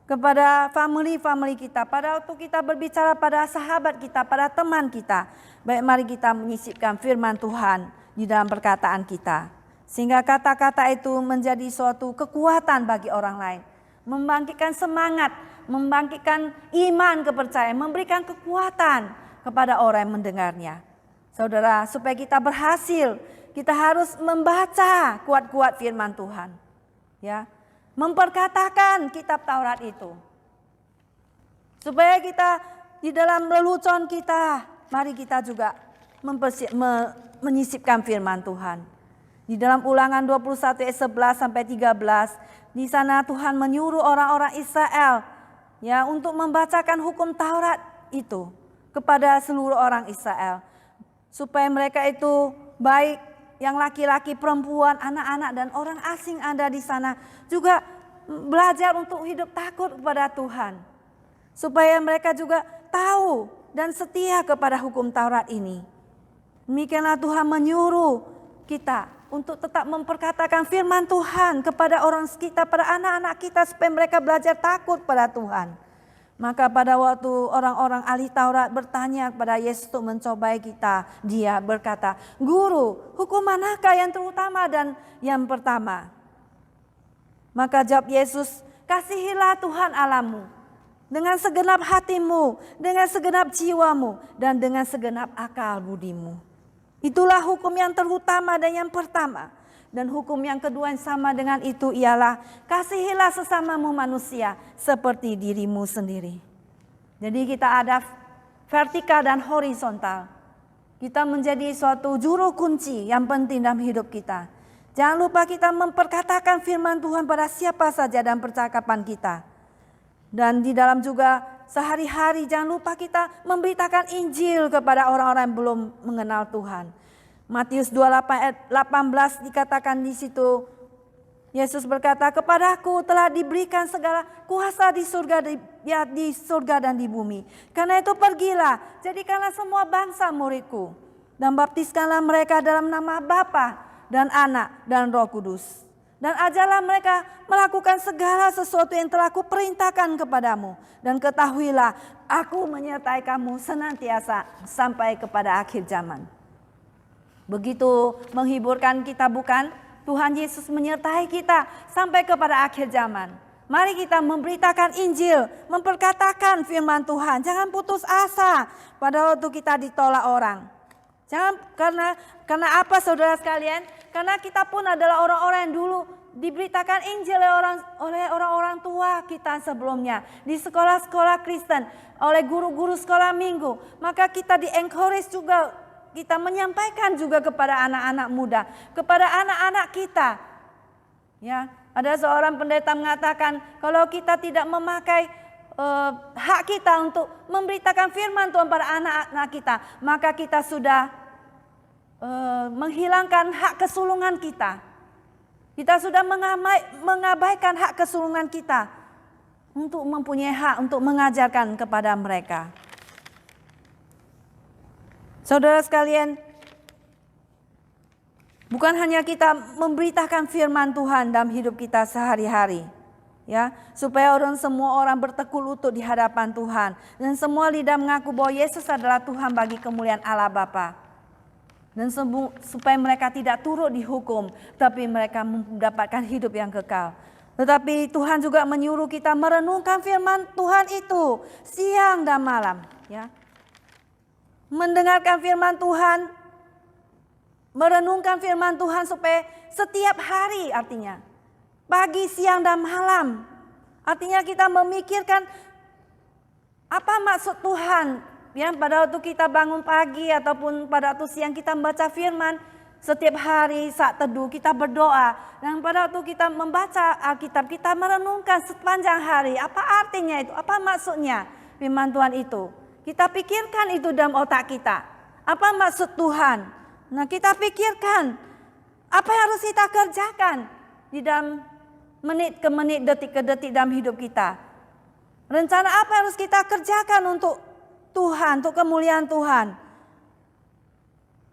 kepada family kita, pada waktu kita berbicara pada sahabat kita, pada teman kita. Baik, mari kita menyisipkan firman Tuhan di dalam perkataan kita, sehingga kata-kata itu menjadi suatu kekuatan bagi orang lain, membangkitkan semangat, membangkitkan iman, kepercayaan, memberikan kekuatan kepada orang yang mendengarnya. Saudara, supaya kita berhasil, kita harus membaca kuat-kuat firman Tuhan. Ya, memperkatakan kitab Taurat itu. Supaya kita di dalam lelucon kita, mari kita juga menyisipkan firman Tuhan. Di dalam Ulangan 21 ayat 11 sampai 13, di sana Tuhan menyuruh orang-orang Israel ya untuk membacakan hukum Taurat itu kepada seluruh orang Israel, supaya mereka itu baik yang laki-laki, perempuan, anak-anak dan orang asing ada di sana juga belajar untuk hidup takut kepada Tuhan, supaya mereka juga tahu dan setia kepada hukum Taurat ini. Demikianlah Tuhan menyuruh kita untuk tetap memperkatakan firman Tuhan kepada orang sekitar, pada anak-anak kita, supaya mereka belajar takut pada Tuhan. Maka pada waktu orang-orang ahli Taurat bertanya kepada Yesus untuk mencobai kita, dia berkata, "Guru, hukum manakah yang terutama dan yang pertama?" Maka jawab Yesus, "Kasihilah Tuhan Allahmu dengan segenap hatimu, dengan segenap jiwamu, dan dengan segenap akal budimu. Itulah hukum yang terutama dan yang pertama. Dan hukum yang kedua yang sama dengan itu ialah kasihilah sesamamu manusia seperti dirimu sendiri." Jadi kita ada vertikal dan horizontal. Kita menjadi suatu juru kunci yang penting dalam hidup kita. Jangan lupa kita memperkatakan firman Tuhan pada siapa saja dalam percakapan kita. Dan di dalam juga sehari-hari jangan lupa kita memberitakan Injil kepada orang-orang yang belum mengenal Tuhan. Matius 28 ayat 18 dikatakan di situ, Yesus berkata, "Kepadaku telah diberikan segala kuasa di surga dan di bumi. Karena itu pergilah, jadikanlah semua bangsa muridku, dan baptiskanlah mereka dalam nama Bapa dan Anak dan Roh Kudus. Dan ajarlah mereka melakukan segala sesuatu yang telah kuperintahkan kepadamu. Dan ketahuilah, aku menyertai kamu senantiasa sampai kepada akhir zaman." Begitu menghiburkan kita, bukan? Tuhan Yesus menyertai kita sampai kepada akhir zaman. Mari kita memberitakan Injil, memperkatakan firman Tuhan. Jangan putus asa pada waktu kita ditolak orang. Jangan karena apa saudara sekalian? Karena kita pun adalah orang-orang yang dulu diberitakan Injil oleh orang-orang tua kita sebelumnya. Di sekolah-sekolah Kristen, oleh guru-guru sekolah minggu. Maka kita di-encourage juga, kita menyampaikan juga kepada anak-anak muda, kepada anak-anak kita. Ya, ada seorang pendeta mengatakan, kalau kita tidak memakai hak kita untuk memberitakan firman Tuhan pada anak-anak kita, maka kita sudah menghilangkan hak kesulungan kita. Kita sudah mengabaikan hak kesulungan kita untuk mempunyai hak untuk mengajarkan kepada mereka. Saudara sekalian, bukan hanya kita memberitakan firman Tuhan dalam hidup kita sehari-hari, ya, supaya semua orang bertekuk lutut di hadapan Tuhan dan semua lidah mengaku bahwa Yesus adalah Tuhan bagi kemuliaan Allah Bapa. Dan supaya mereka tidak turut dihukum, tapi mereka mendapatkan hidup yang kekal. Tetapi Tuhan juga menyuruh kita merenungkan firman Tuhan itu siang dan malam, ya. mendengarkan firman Tuhan, merenungkan firman Tuhan supaya setiap hari, artinya pagi, siang, dan malam. Artinya kita memikirkan apa maksud Tuhan. Ya, pada waktu kita bangun pagi ataupun pada waktu siang kita membaca firman, setiap hari saat teduh kita berdoa. Dan pada waktu kita membaca Alkitab, kita merenungkan sepanjang hari. Apa artinya itu? Apa maksudnya firman Tuhan itu? Kita pikirkan itu dalam otak kita. Apa maksud Tuhan? Nah, kita pikirkan apa yang harus kita kerjakan di dalam menit ke menit, detik ke detik dalam hidup kita. Rencana apa yang harus kita kerjakan untuk Tuhan, untuk kemuliaan Tuhan.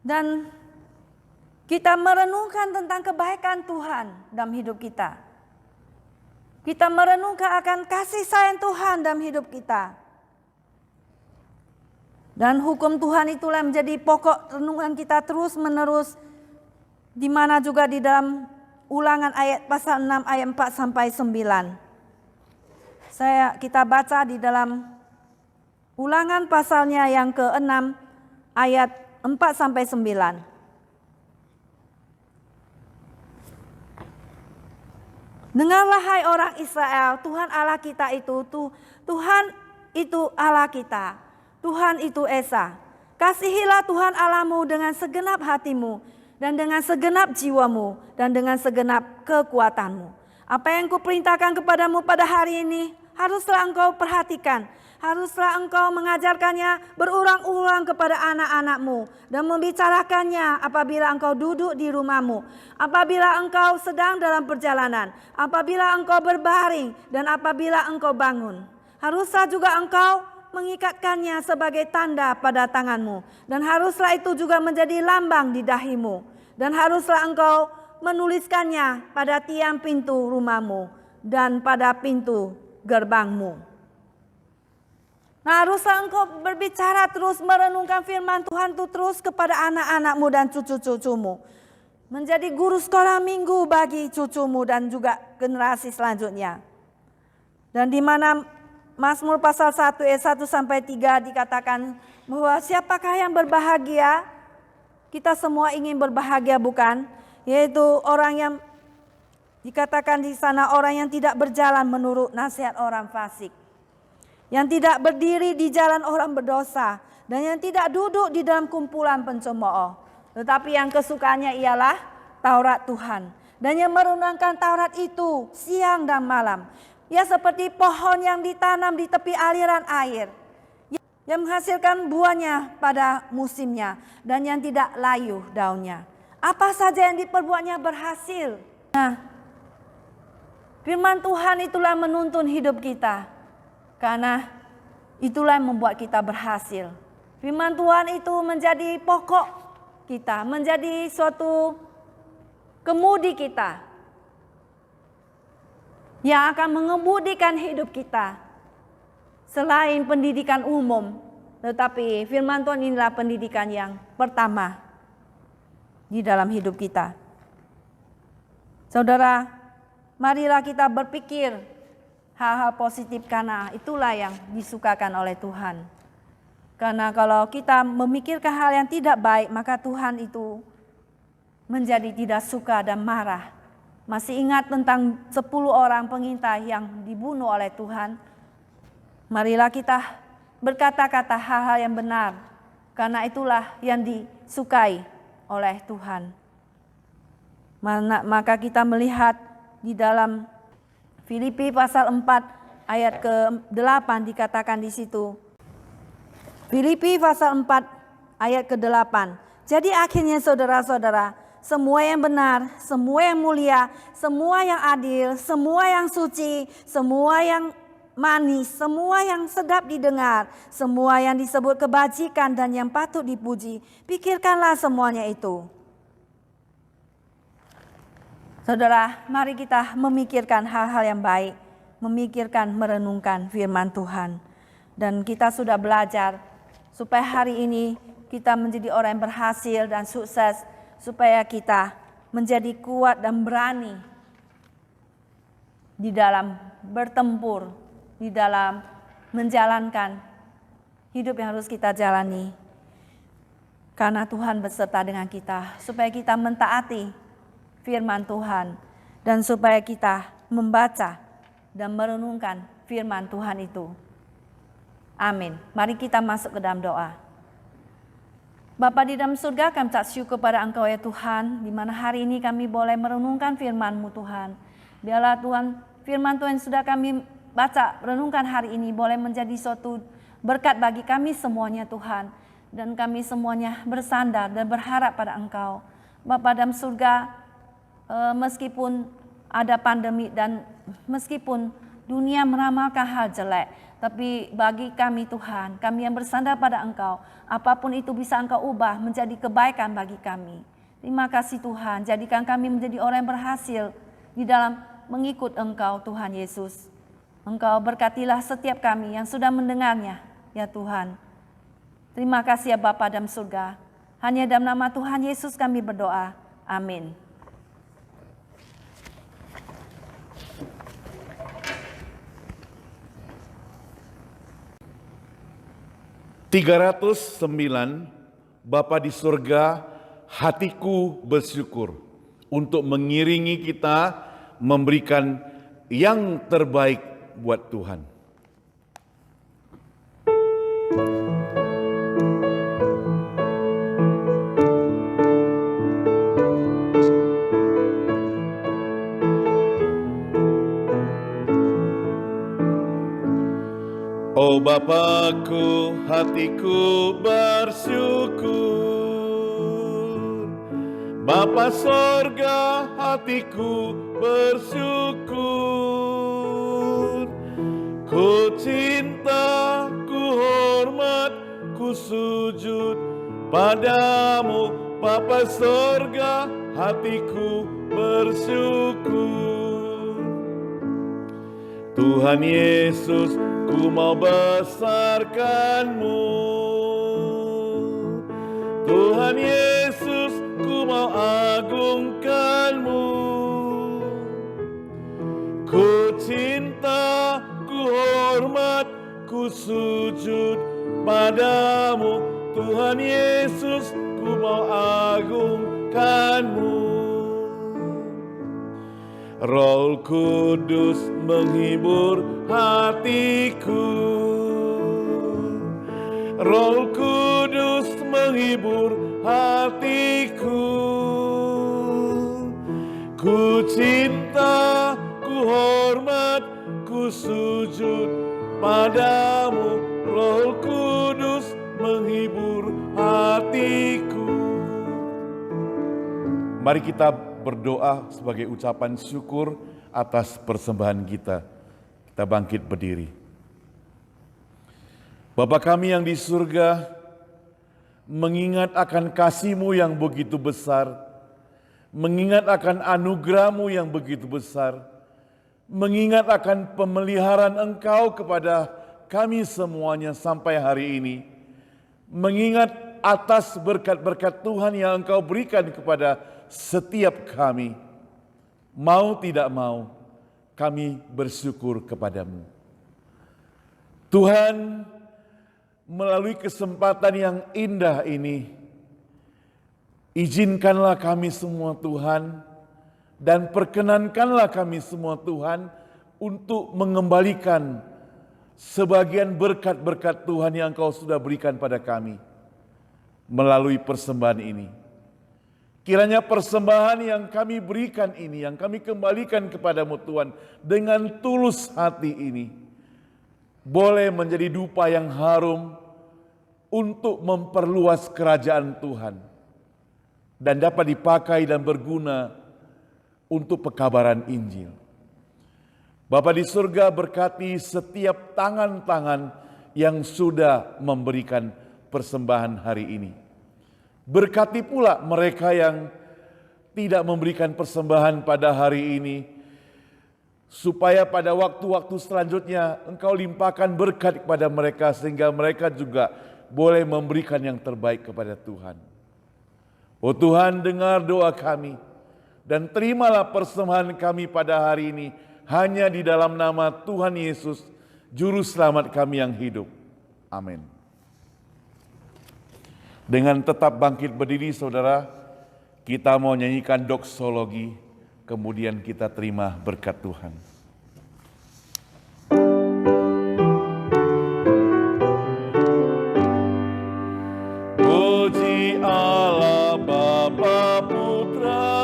Dan kita merenungkan tentang kebaikan Tuhan dalam hidup kita. Kita merenungkan akan kasih sayang Tuhan dalam hidup kita. Dan hukum Tuhan itulah menjadi pokok renungan kita terus menerus. Di mana juga di dalam Ulangan ayat pasal 6 ayat 4 sampai 9. Kita baca di dalam Ulangan pasalnya yang ke-6 ayat 4 sampai 9. Dengarlah hai orang Israel, Tuhan Allah kita itu, Tuhan itu Allah kita. Tuhan itu Esa. Kasihilah Tuhan Allahmu dengan segenap hatimu dan dengan segenap jiwamu dan dengan segenap kekuatanmu. Apa yang kuperintahkan kepadamu pada hari ini haruslah engkau perhatikan. Haruslah engkau mengajarkannya berulang-ulang kepada anak-anakmu dan membicarakannya apabila engkau duduk di rumahmu, apabila engkau sedang dalam perjalanan, apabila engkau berbaring dan apabila engkau bangun. Haruslah juga engkau mengikatkannya sebagai tanda pada tanganmu, dan haruslah itu juga menjadi lambang di dahimu, dan haruslah engkau menuliskannya pada tiang pintu rumahmu dan pada pintu gerbangmu. Nah, haruslah engkau berbicara terus, merenungkan firman Tuhan itu terus kepada anak-anakmu dan cucu-cucumu, menjadi guru sekolah minggu bagi cucumu dan juga generasi selanjutnya. Dan di mana Mazmur pasal 1 ayat 1 sampai 3 dikatakan bahwa siapakah yang berbahagia? Kita semua ingin berbahagia, bukan? Yaitu orang yang dikatakan di sana, orang yang tidak berjalan menurut nasihat orang fasik, yang tidak berdiri di jalan orang berdosa, dan yang tidak duduk di dalam kumpulan pencemooh. Tetapi yang kesukaannya ialah Taurat Tuhan, dan yang merenungkan Taurat itu siang dan malam. Ya, seperti pohon yang ditanam di tepi aliran air, yang menghasilkan buahnya pada musimnya dan yang tidak layu daunnya. Apa saja yang diperbuatnya berhasil. Nah, firman Tuhan itulah menuntun hidup kita, karena itulah yang membuat kita berhasil. Firman Tuhan itu menjadi pokok kita, menjadi suatu kemudi kita yang akan mengemudikan hidup kita. Selain pendidikan umum, tetapi firman Tuhan inilah pendidikan yang pertama di dalam hidup kita. Saudara, marilah kita berpikir hal-hal positif, karena itulah yang disukakan oleh Tuhan. Karena kalau kita memikirkan hal yang tidak baik, maka Tuhan itu menjadi tidak suka dan marah. Masih ingat tentang 10 orang pengintai yang dibunuh oleh Tuhan? Marilah kita berkata-kata hal-hal yang benar, karena itulah yang disukai oleh Tuhan. Maka kita melihat di dalam Filipi pasal 4 ayat ke-8 dikatakan di situ. Filipi pasal 4 ayat ke-8. Jadi akhirnya saudara-saudara, semua yang benar, semua yang mulia, semua yang adil, semua yang suci, semua yang manis, semua yang sedap didengar, semua yang disebut kebajikan dan yang patut dipuji, pikirkanlah semuanya itu. Saudara, mari kita memikirkan hal-hal yang baik, memikirkan, merenungkan firman Tuhan. Dan kita sudah belajar supaya hari ini kita menjadi orang yang berhasil dan sukses, supaya kita menjadi kuat dan berani di dalam bertempur, di dalam menjalankan hidup yang harus kita jalani. Karena Tuhan beserta dengan kita, supaya kita mentaati firman Tuhan, dan supaya kita membaca dan merenungkan firman Tuhan itu. Amin. Mari kita masuk ke dalam doa. Bapa di dalam surga, kami ucap syukur pada Engkau ya Tuhan, di mana hari ini kami boleh merenungkan firman-Mu Tuhan. Biarlah Tuhan, firman Tuhan yang sudah kami baca, renungkan hari ini boleh menjadi suatu berkat bagi kami semuanya Tuhan. Dan kami semuanya bersandar dan berharap pada Engkau. Bapa dalam surga, meskipun ada pandemi dan meskipun dunia meramalkan hal jelek, tapi bagi kami Tuhan, kami yang bersandar pada Engkau, apapun itu bisa Engkau ubah menjadi kebaikan bagi kami. Terima kasih Tuhan, jadikan kami menjadi orang yang berhasil di dalam mengikut Engkau Tuhan Yesus. Engkau berkatilah setiap kami yang sudah mendengarnya, ya Tuhan. Terima kasih ya Bapa dalam surga. Hanya dalam nama Tuhan Yesus kami berdoa. Amin. (309) Bapa di surga, hatiku bersyukur untuk mengiringi kita memberikan yang terbaik buat Tuhan. Oh Bapakku, hatiku bersyukur. Bapa sorga, hatiku bersyukur. Ku cinta, ku hormat, ku sujud padamu. Bapa sorga, hatiku bersyukur. Tuhan Yesus, ku mau besarkan-Mu. Tuhan Yesus, ku mau agungkan-Mu. Ku cinta, ku hormat, ku sujud padamu. Tuhan Yesus, ku mau agungkan-Mu. Roh Kudus menghibur hatiku. Roh Kudus menghibur hatiku. Ku cinta, ku hormat, ku sujud padamu. Roh Kudus menghibur hatiku. Mari kita berdoa sebagai ucapan syukur atas persembahan kita. Kita bangkit berdiri. Bapa kami yang di surga, mengingat akan kasih-Mu yang begitu besar, mengingat akan anugerah-Mu yang begitu besar, mengingat akan pemeliharaan Engkau kepada kami semuanya sampai hari ini, mengingat atas berkat-berkat Tuhan yang Engkau berikan kepada setiap kami, mau tidak mau, kami bersyukur kepadamu. Tuhan, melalui kesempatan yang indah ini, izinkanlah kami semua Tuhan, dan perkenankanlah kami semua Tuhan, untuk mengembalikan sebagian berkat-berkat Tuhan yang Engkau sudah berikan pada kami, melalui persembahan ini. Kiranya persembahan yang kami berikan ini, yang kami kembalikan kepadamu Tuhan, dengan tulus hati ini, boleh menjadi dupa yang harum untuk memperluas kerajaan Tuhan, dan dapat dipakai dan berguna untuk pekabaran Injil. Bapa di surga, berkati setiap tangan-tangan yang sudah memberikan persembahan hari ini. Berkati pula mereka yang tidak memberikan persembahan pada hari ini, supaya pada waktu-waktu selanjutnya Engkau limpahkan berkat kepada mereka, sehingga mereka juga boleh memberikan yang terbaik kepada Tuhan. Oh Tuhan, dengar doa kami, dan terimalah persembahan kami pada hari ini, hanya di dalam nama Tuhan Yesus, Juru Selamat kami yang hidup. Amin. Dengan tetap bangkit berdiri saudara, kita mau nyanyikan doksologi, kemudian kita terima berkat Tuhan. Puji Allah Bapa Putra,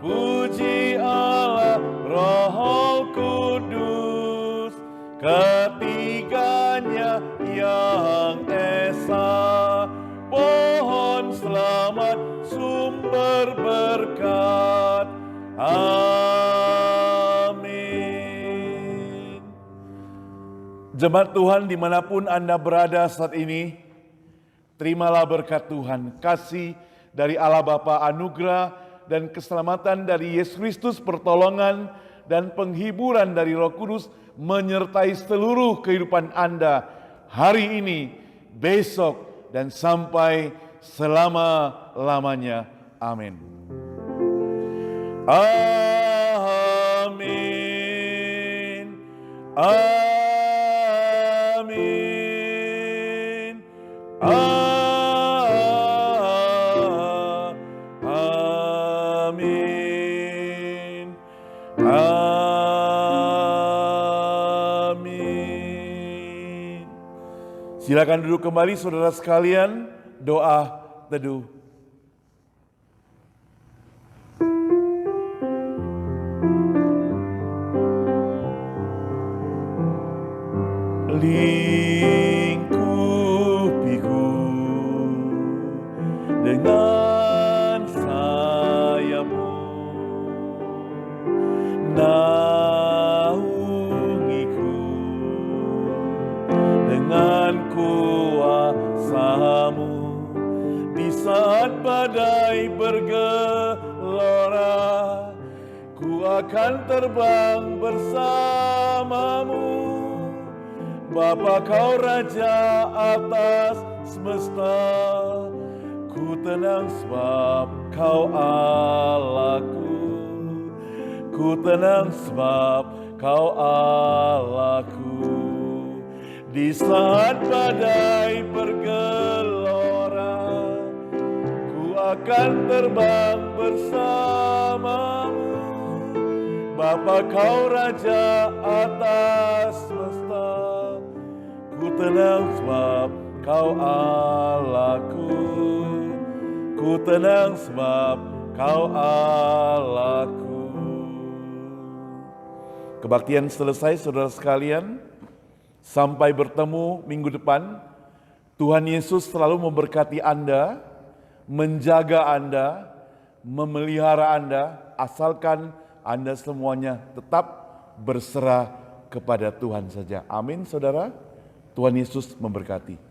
puji Allah Roh Kudus, ketiganya yang esa, pohon selamat sumber berkat. Amin. Jemaat Tuhan dimanapun Anda berada saat ini, terimalah berkat Tuhan, kasih dari Allah Bapa, anugerah dan keselamatan dari Yesus Kristus, pertolongan dan penghiburan dari Roh Kudus menyertai seluruh kehidupan Anda hari ini, besok, dan sampai selama-lamanya. Amin. Amin. Amin. Amin. Amin. Silakan duduk kembali saudara sekalian, doa teduh. Lingkupiku dengan sayapmu, naungiku dengan kuasa-Mu. Di saat badai bergelora, ku akan terbang bersama-Mu. Bapa, Kau Raja atas semesta, ku tenang sebab Kau Allahku. Ku tenang sebab Kau Allahku. Di saat badai bergelora, ku akan terbang bersama-Mu. Bapa, Kau Raja atas semesta, ku tenang sebab Kau Allahku. Ku tenang sebab Kau Allahku. Kebaktian selesai saudara sekalian. Sampai bertemu minggu depan. Tuhan Yesus selalu memberkati Anda, menjaga Anda, memelihara Anda, asalkan Anda semuanya tetap berserah kepada Tuhan saja. Amin saudara. Tuhan Yesus memberkati.